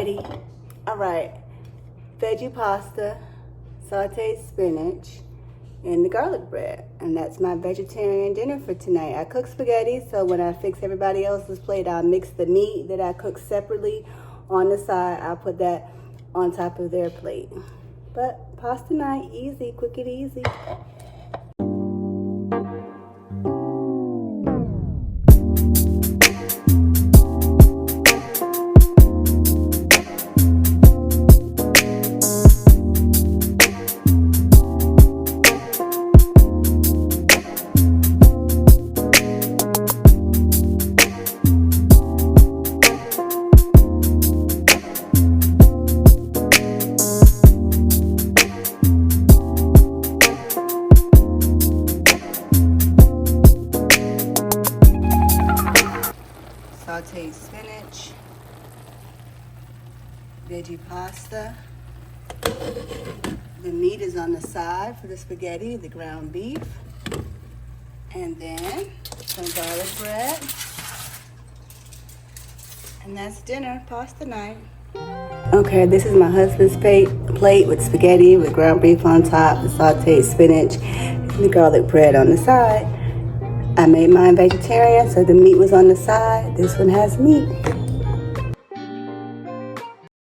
ready. All right, veggie pasta, sauteed spinach, and the garlic bread. And that's my vegetarian dinner for tonight. I cook spaghetti, so when I fix everybody else's plate, I'll mix the meat that I cook separately on the side. I'll put that on top of their plate. But pasta night, easy, quick and easy. Sauteed spinach, veggie pasta. The meat is on the side for the spaghetti, the ground beef. And then some garlic bread. And that's dinner, pasta night. Okay, this is my husband's plate with spaghetti, with ground beef on top, the sauteed spinach, and the garlic bread on the side. I made mine vegetarian, so the meat was on the side. This one has meat.